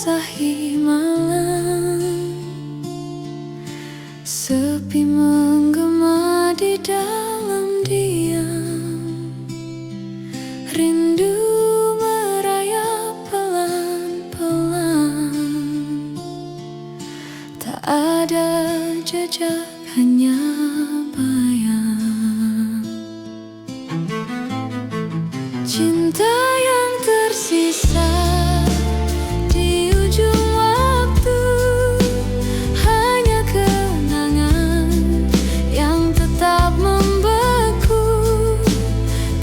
membasahi malam, sepi menggema di dalam diam, rindu merayap pelan-pelan. Tak ada jejak, hanya bayang cinta yang tersisa di ujung waktu, hanya kenangan yang tetap membeku.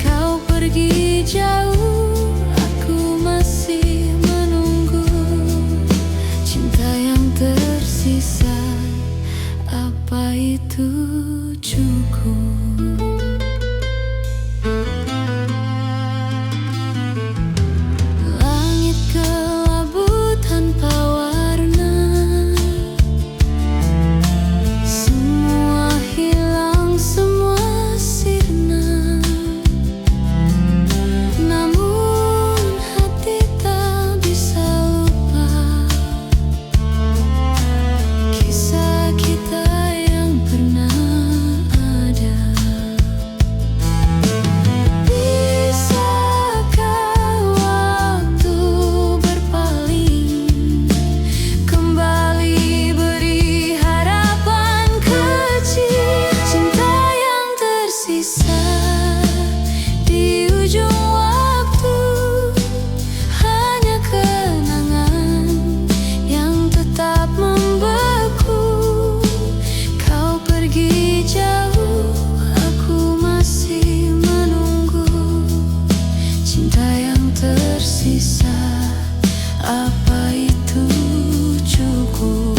Kau pergi jauh, aku masih menunggu. Cinta yang tersisa, apa itu cukup? Apa itu cukup?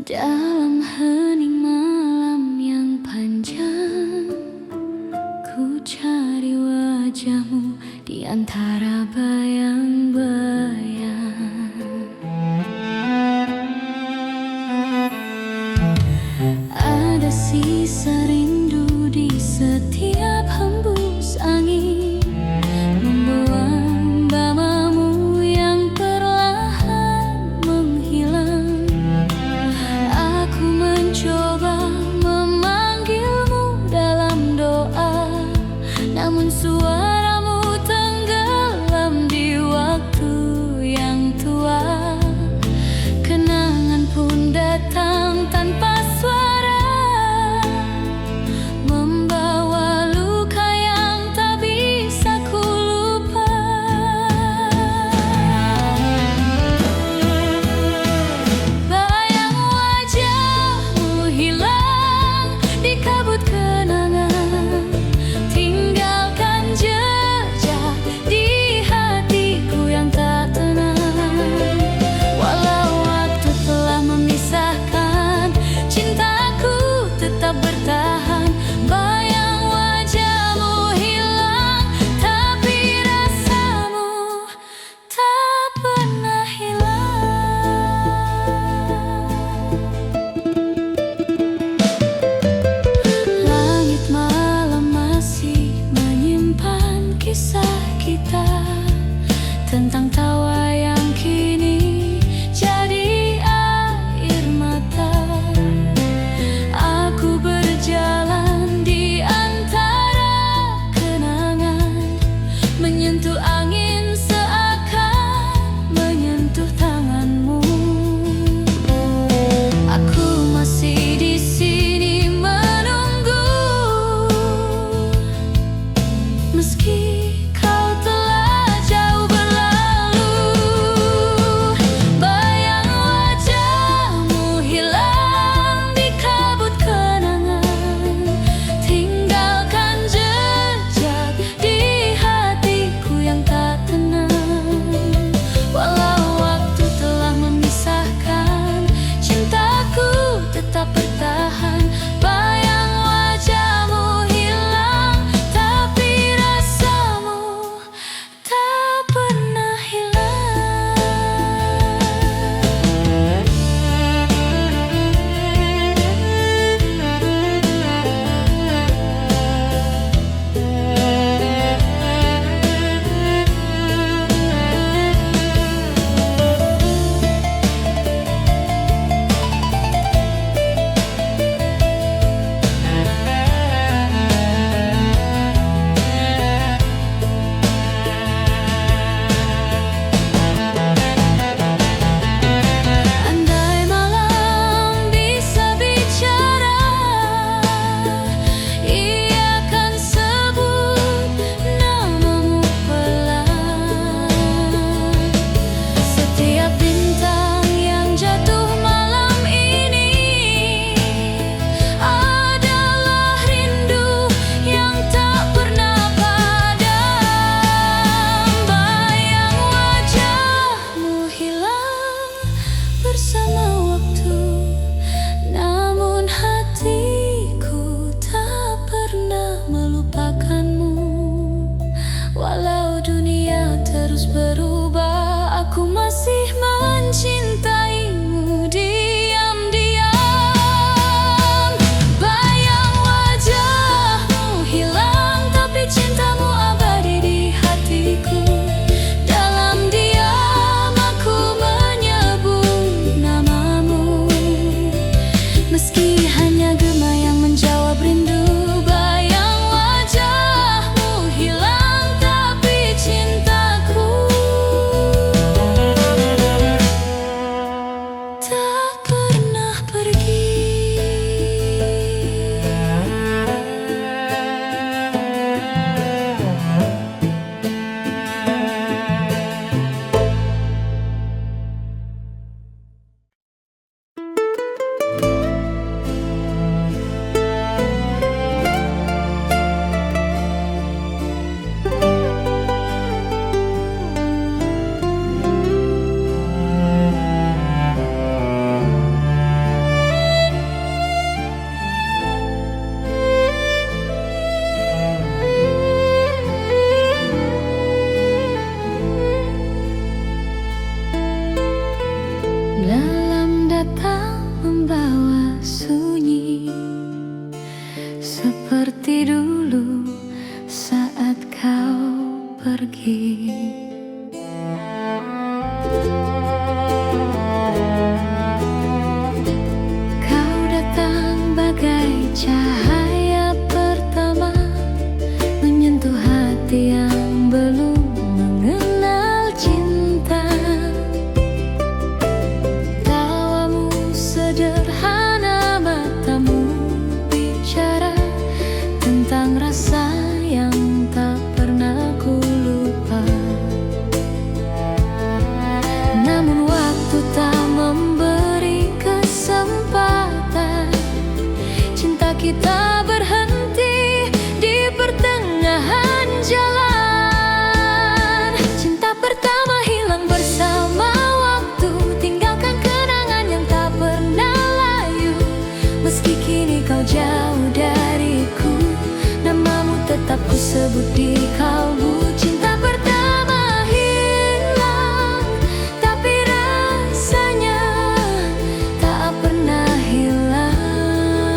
Dalam hening malam yang panjang, ku cari wajahmu di antara bayang-bayang. Ada sisa rindu di setiap hembus angin, membawa bamamu yang perlahan menghilang. Aku mencoba memanggilmu dalam doa, namun suaramu tenggelam di waktu yang tua. Kenangan pun datang tanpa suara, membawa luka berubah, aku masih mencintaimu diam-diam. Bayang wajahmu hilang, tapi cintamu abadi di hatiku. Dalam diam aku menyebut namamu, meski hanya gema yang menjawab rindu. Dalam datang membawa sunyi, seperti dulu saat kau pergi. Kau datang bagai cahaya pertama, menyentuh hati yang belum mengenal cinta. Sederhana, matamu bicara tentang rasa yang tak pernah ku lupa. Namun waktu tak memberi kesempatan, cinta kita berhenti di pertengahan jalan. Cinta pertama hilang bersama waktu, tinggalkan kenangan yang tak pernah layu. Meski kini kau jauh dariku, namamu tetap ku sebut di kalbu. Cinta pertama hilang, tapi rasanya tak pernah hilang.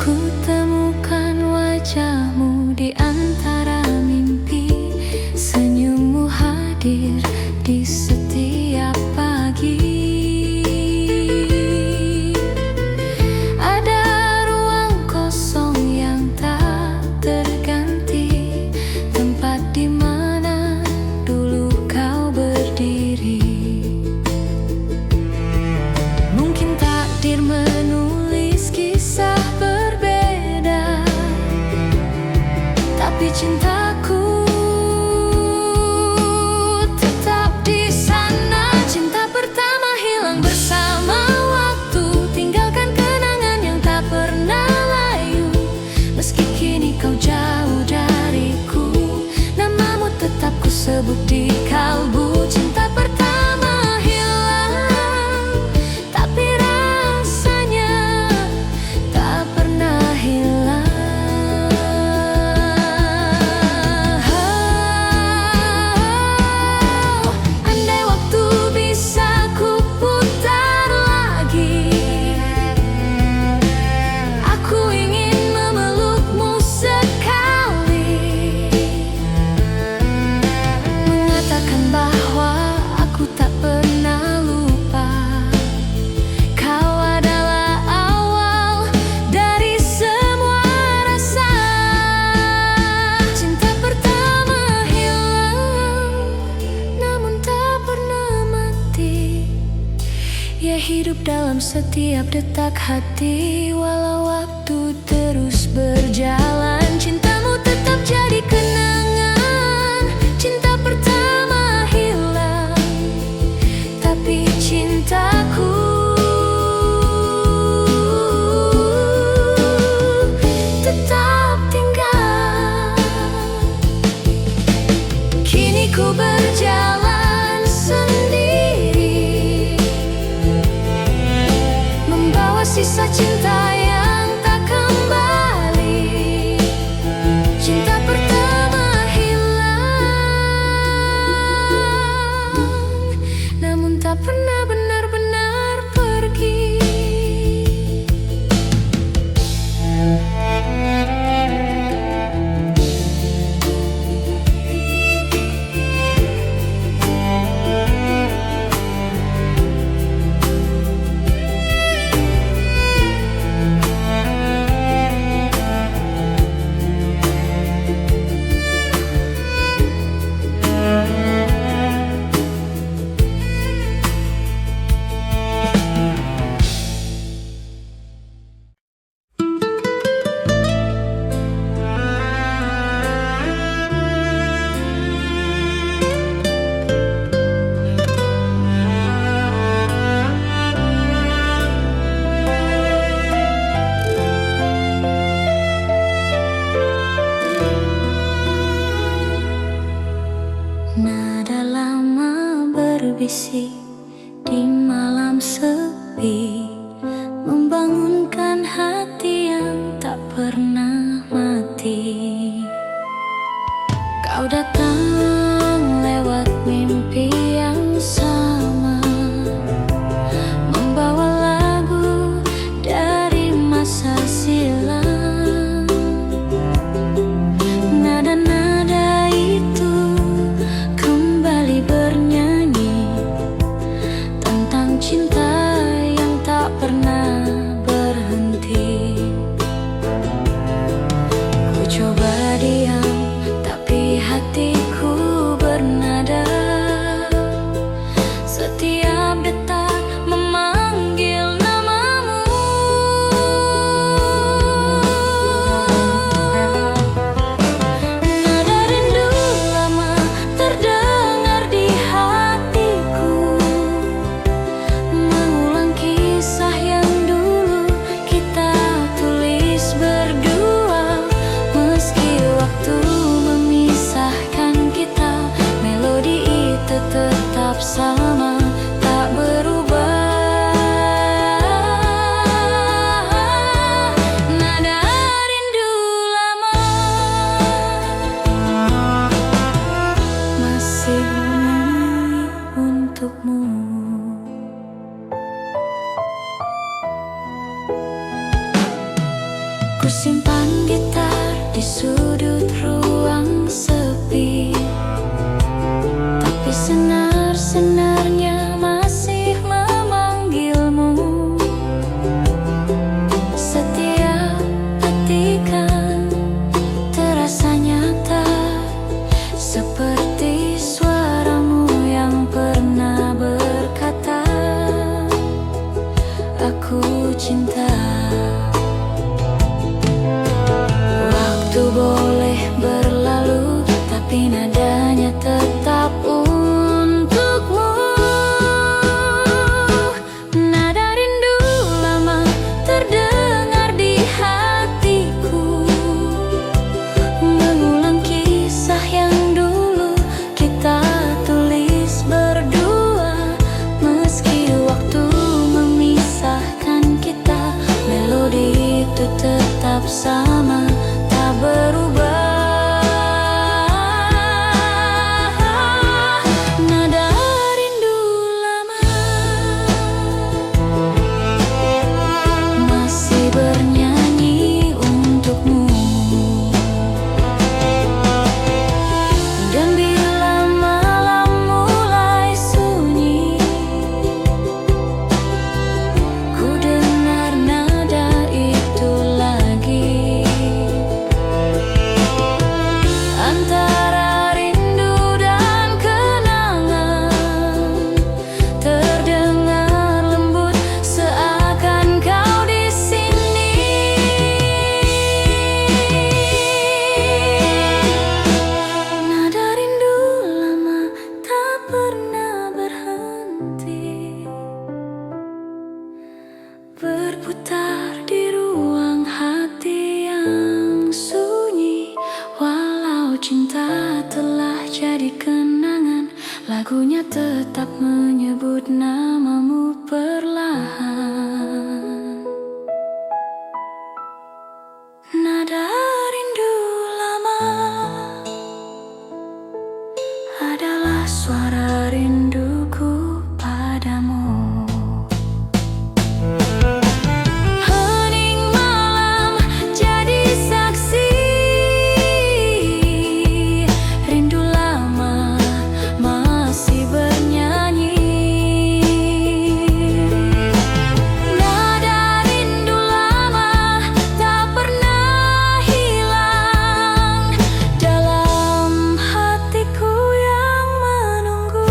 Ku temukan wajahmu di antara mimpi, senyummu hadir di setiap pagi. Ada ruang kosong yang tak terganti, tempat di mana dulu kau berdiri. Mungkin takdir menulis kisah berbeda, tapi cintaku tetap di sana. Cinta pertama hilang bersama waktu, tinggalkan kenangan yang tak pernah layu. Meski kini kau jauh dariku, namamu tetap ku sebut di kalbu. Cinta pertama hilang, tapi rasanya tak pernah hilang. Andai waktu bisa ku putar lagi, aku ingin memelukmu sekali, mengatakan bahwa aku tak pernah lupa. Kau adalah awal dari semua rasa. Cinta pertama hilang, namun tak pernah mati. Ia hidup dalam setiap detak hati, walau waktu terus berjalan. Cintamu tetap jadi kenangan. Cinta pertama hilang, tapi cintaku tetap tinggal. Kini ku berjalan sendiri, membawa sisa cinta yang tak kembali. simpan gitar di sudut ruang sepi, tapi senar-senarnya masih memanggilmu. Setiap petikan terasa nyata, seperti suaramu yang pernah berkata, "Aku cinta." Waktu boleh berlalu, tapi nadanya tetap untukmu. Nada rindu lama terdengar di hatiku, mengulang kisah yang dulu kita tulis berdua. Meski waktu memisahkan kita, melodi itu tetap sama, tak berubah. Nada rindu lama masih bernyanyi untukmu. Dan bila malam mulai sunyi, ku dengar nada itu lagi. Antara rindu dan kenangan, terdengar lembut seakan kau di sini. Nada rindu lama tak pernah berhenti, berputar di ruang hati yang sunyi. Walau cinta telah jadi kenangan, lagunya tetap menyebut namamu perlahan. Nada rindu lama adalah suara rinduku padamu. Hening malam jadi saksi, rindu lama masih bernyanyi. Nada rindu lama tak pernah hilang dalam hatiku yang menunggu.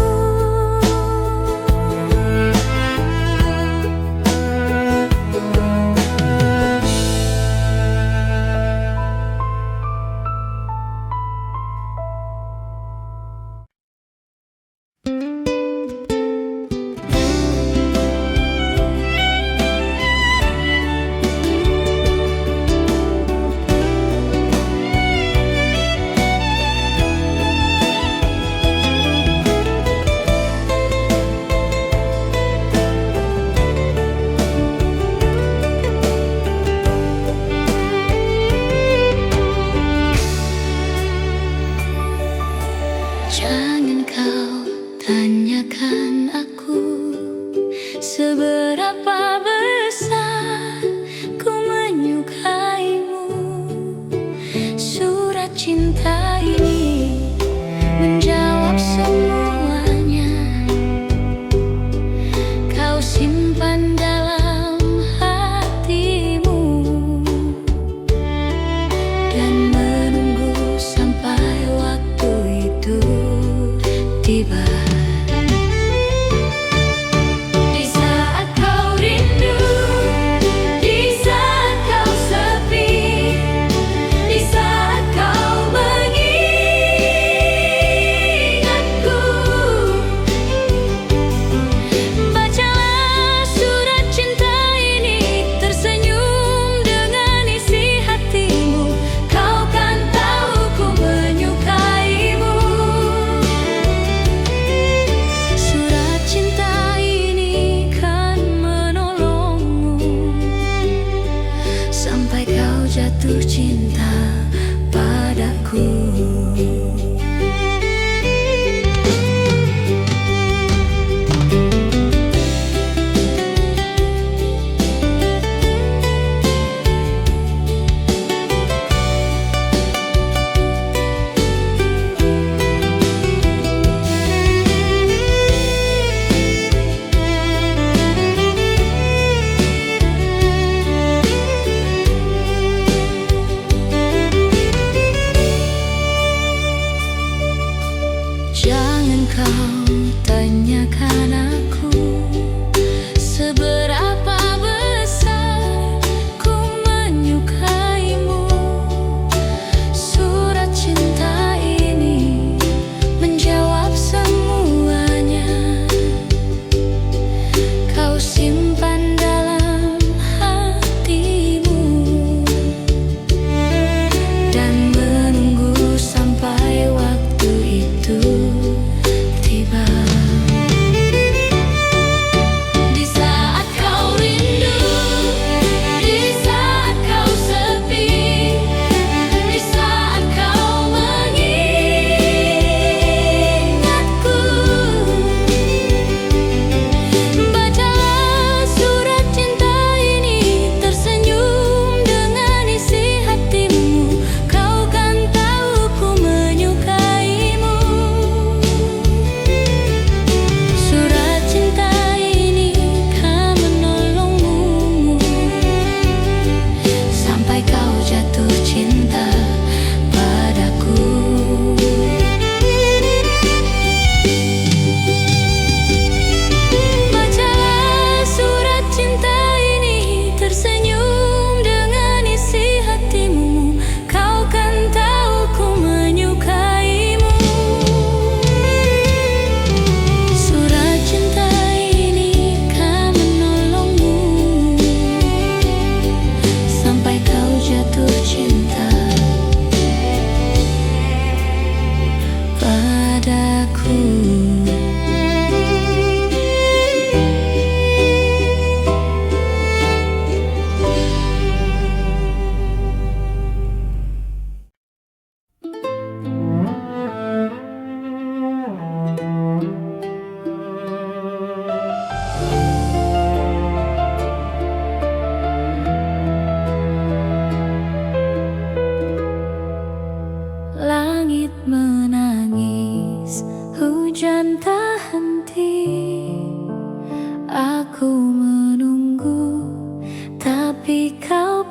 Jangan kau tanyakan aku seberapa besar ku menyukaimu. Surat cinta ini menjawab semuanya. Kau simpan dalam hatimu dan menunggu sampai waktu itu tiba. Di saat kau rindu, di saat kau sepi, di saat kau mengingatku, bacalah surat cinta ini, tersenyum dengan isi hatimu. Kau kan tahu ku menyukaimu. Surat cinta ini kan menolongmu sampai kau jatuh cinta padaku.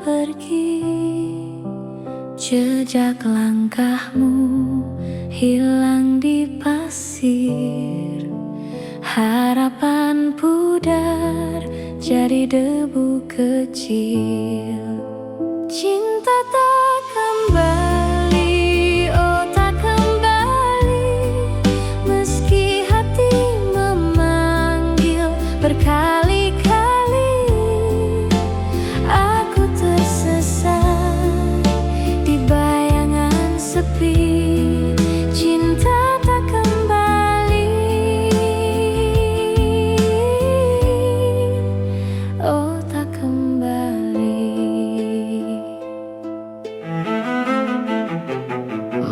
pergi, jejak langkahmu hilang di pasir. Harapan pudar jadi debu kecil. Cinta tak kembali, oh tak kembali. Meski hati memanggil berkali-kali, aku tersesat di bayangan sepi. Cinta tak kembali, oh tak kembali.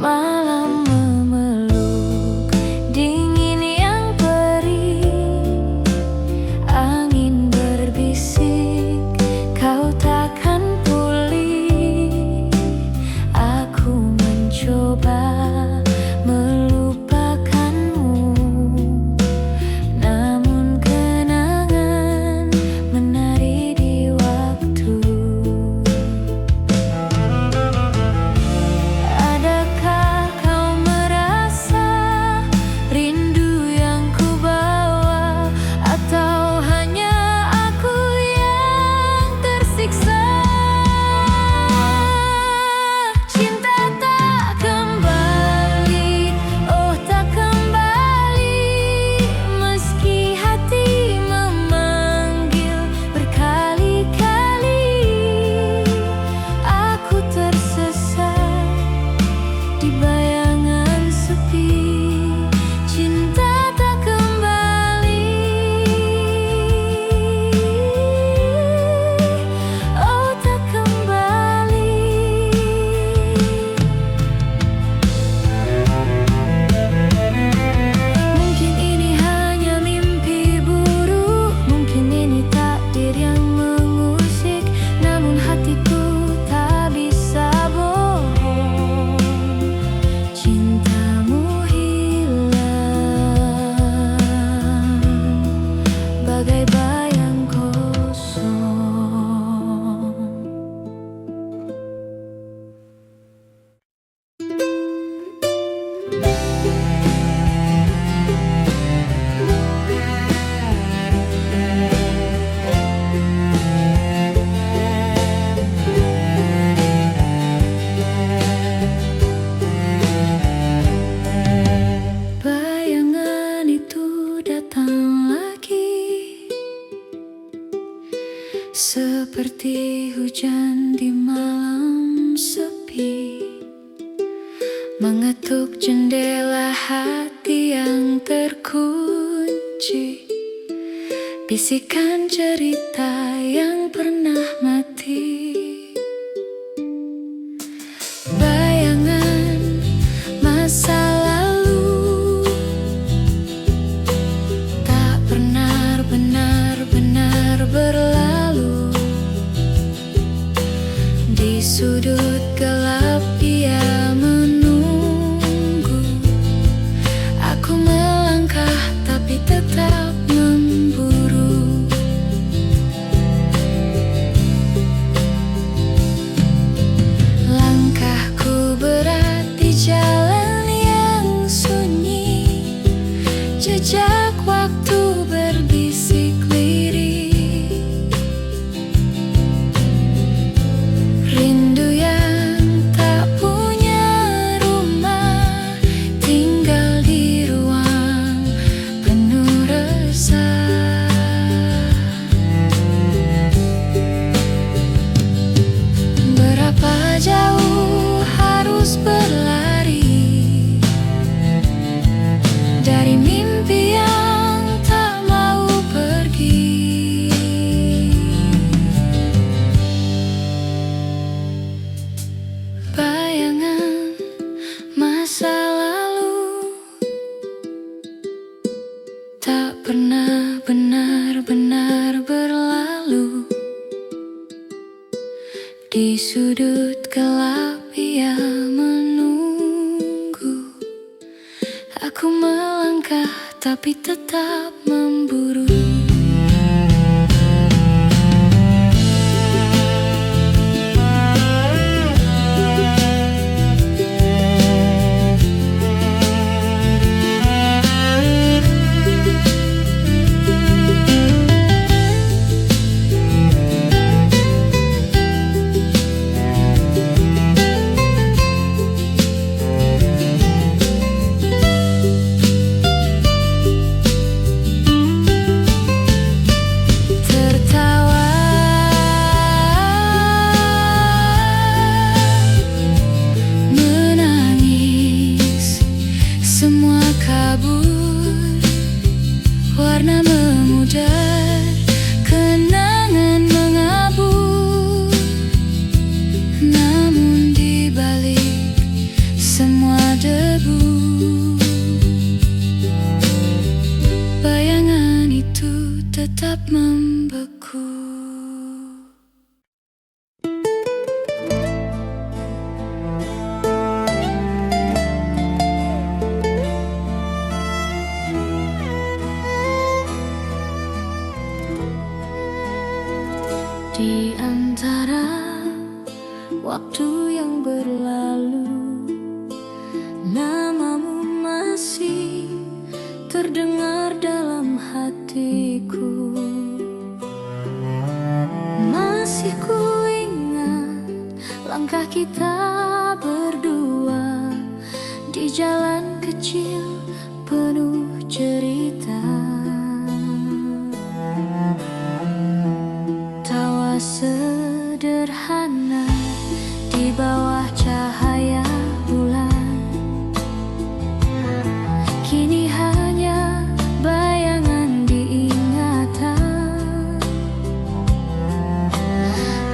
Malam memeluk, dingin yang perih, angin berbisik, kau takkan pulih. Aku mencoba melupakanmu, namun kenangan menari di waktu. Adakah kau merasa rindu yang ku bawa, atau hanya aku yang tersiksa? Cinta tak kembali, oh tak kembali. Meski hati memanggil berkali-kali, aku tersesat di bayangan sepi. Cinta tak kembali, oh tak kembali. Mungkin ini hanya mimpi buruk, mungkin ini takdir yang mengusik, namun hatiku tak bisa bohong. Cintamu hilang bagai bayang kosong. Bayangan itu datang lagi, seperti hujan di malam sepi, mengetuk jendela hati yang terkunci, bisikan cerita yang pernah mati. Bayangan masa lalu tak pernah benar-benar berlalu. Di sudut gelap ia menunggu, aku melangkah tapi tetap memburu. Langkahku berat di jalan yang sunyi, jejak waktu berbisik lirih. Rindu yang tak punya rumah, tinggal di ruang penuh resah. Berapa jauh harus berlari dari mimpi yang tak mau pergi. Bayangan masa lalu tak pernah benar-benar berlalu. Di sudut gelap ia menunggu, aku melangkah tapi tetap memburu. waktu yang berlalu, namamu masih terdengar dalam hatiku. Masih ku ingat langkah kita berdua di jalan kecil penuh cerita. Tawa sederhana di bawah cahaya bulan, kini hanya bayangan di ingatan.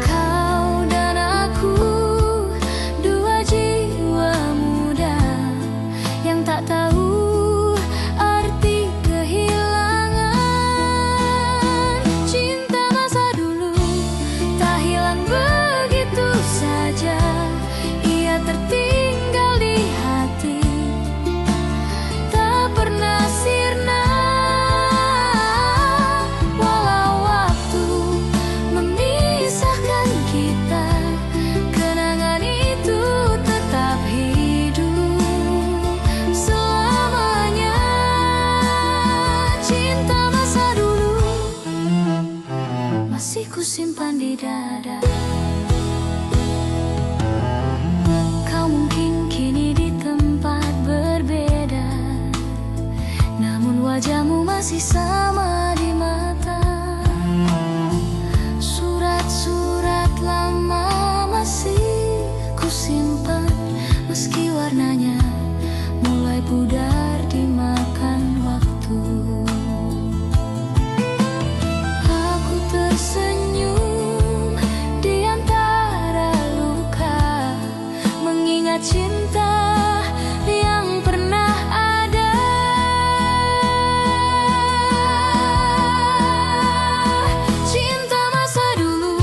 Kau dan aku, dua jiwa muda yang tak tahu arti kehilangan. Cinta masa dulu tak hilang begitu saja, ia tertinggal di hati, tak pernah sirna. Walau waktu memisahkan kita, kenangan itu tetap hidup selamanya. Cinta masa dulu masih ku simpan di dada. Kau mungkin kini di tempat berbeda, namun wajahmu masih sama di mata. Surat-surat lama masih ku simpan, meski warnanya mulai pudar dimakan waktu. Aku tersenyum di antara luka, mengingat cinta yang pernah ada. Cinta masa dulu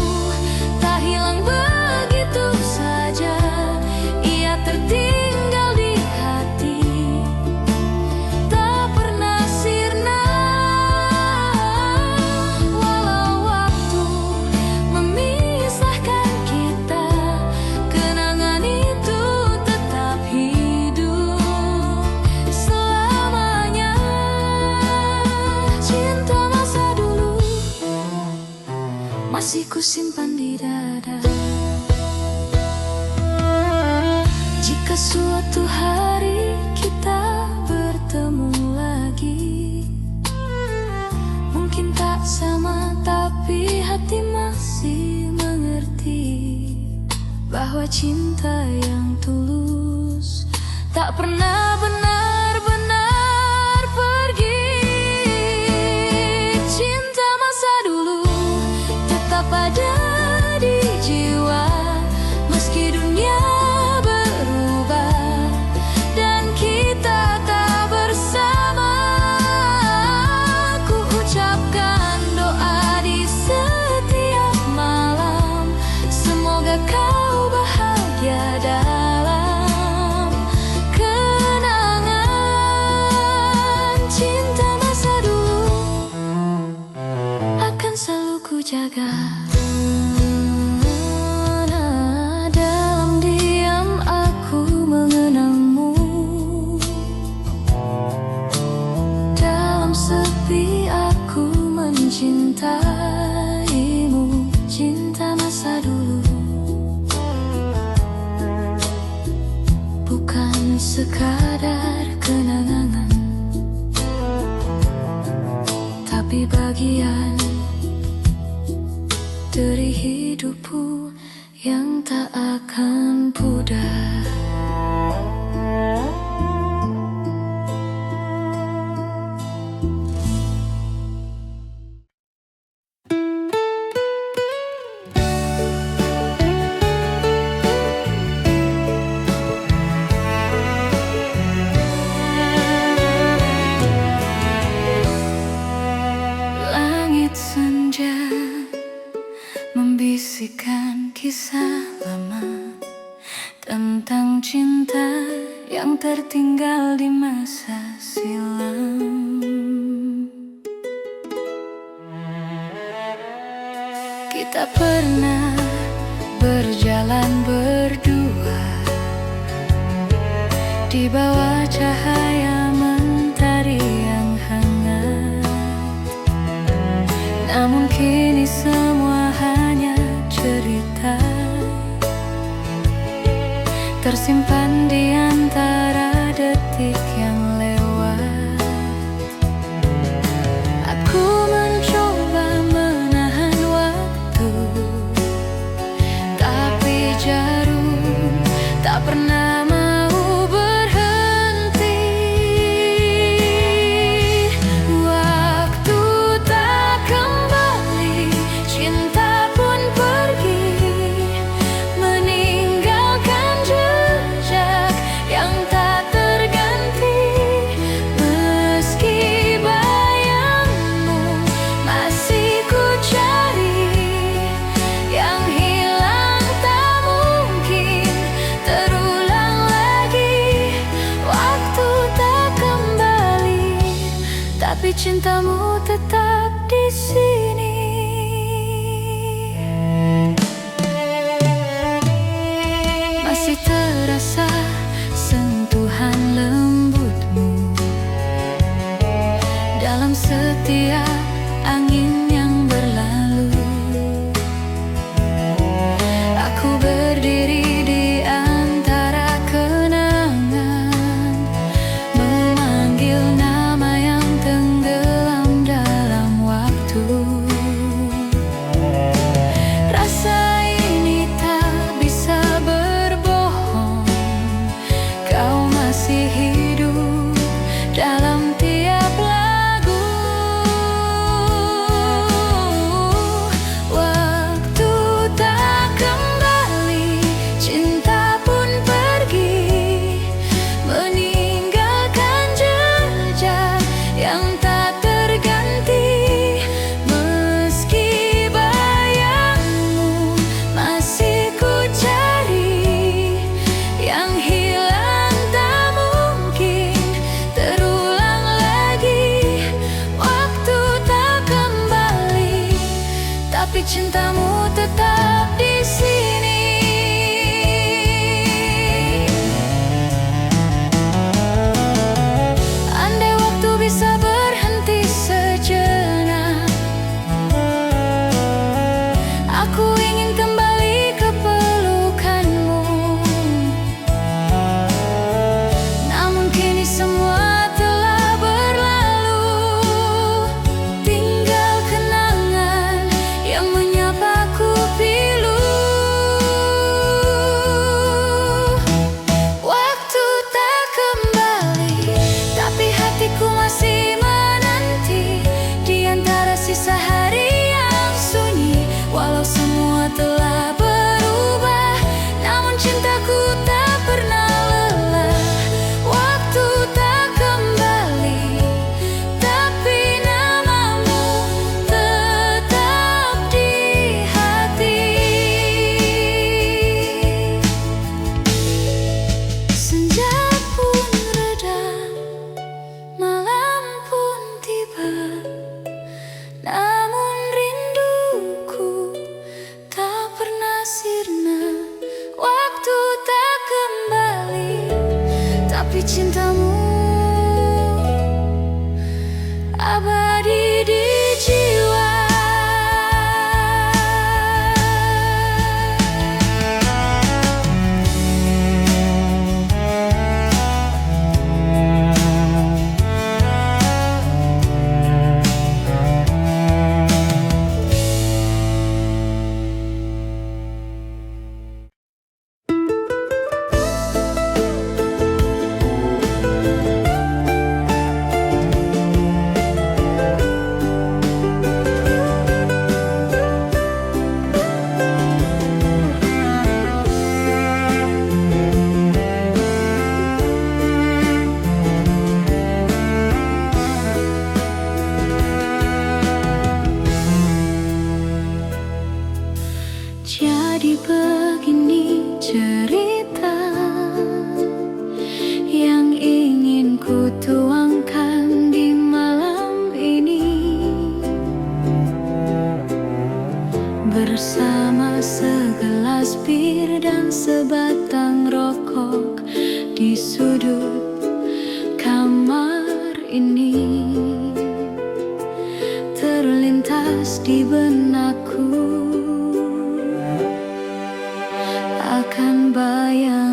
tak hilang begitu saja, ia tertinggal di hati, tak pernah sirna. Walau waktu memisahkan kita, kenangan itu tetap hidup selamanya. Cinta masa dulu masih ku simpan di dada. Jika suatu hari kita bertemu lagi, mungkin tak sama, tapi hati masih mengerti bahwa cinta yang tulus tak pernah benar-benar pergi. Cinta masa dulu tetap ada di jiwa, meski dunia berubah dan kita tak bersama. Ku ucapkan doa di setiap malam, semoga kau bahagia dalam kenangan. Cinta masa dulu akan selalu ku jaga. Dalam diam aku mengenangmu, dalam sepi aku mencintaimu. Cinta masa dulu bukan sekadar kenangan, tapi bagian dari hidupku yang tak akan pudar. Langit senja membisikkan kisah lama tentang cinta yang tertinggal di masa silam. Kita pernah berjalan makan berdua di bawah cahaya mentari yang hangat. Namun kini semua hanya cerita, tersimpan di antara detik yang lewat. Aku mencoba menahan waktu, tapi jarum tak pernah mau berhenti. Waktu tak kembali, cinta pun pergi, meninggalkan jejak yang tak terganti. Meski bayangmu masih ku cari, yang hilang tak mungkin terulang lagi. Waktu tak kembali, tapi cintamu tetap di sini. Masih terasa sentuhan lembutmu dalam setiap angin yang berlalu. Aku berdiri di antara kenangan, memanggil nama yang tenggelam dalam waktu. Rasa ini tak bisa berbohong, kau masih hidup dalam tiap lagu. Waktu tak kembali, cinta pun pergi, meninggalkan jejak yang tak terganti. Meski bayangmu masih ku cari, yang hilang tak mungkin terulang lagi. Waktu tak kembali, tapi cintamu tetap di sini. Andai waktu bisa berhenti sejenak, aku ingin kembali ke pelukanmu. Namun kini semua telah berlalu, tinggal kenangan yang menyapaku pilu. Waktu tak kembali, tapi hatiku masih menanti di antara sisa hari yang sunyi. Walau semua telah berubah, namun cintaku tak pernah lelah. Waktu tak kembali, tapi namamu tetap di hati. Senja pun reda, malam pun tiba, namun rinduku tak pernah sirna. Waktu tak kembali, tapi cintamu abadi di jiwa. Jadi begini cerita yang ingin ku tuangkan di malam ini, bersama segelas bir dan dengan sebatang rokok di sudut kamar ini. Terlintas di benakku akan bayang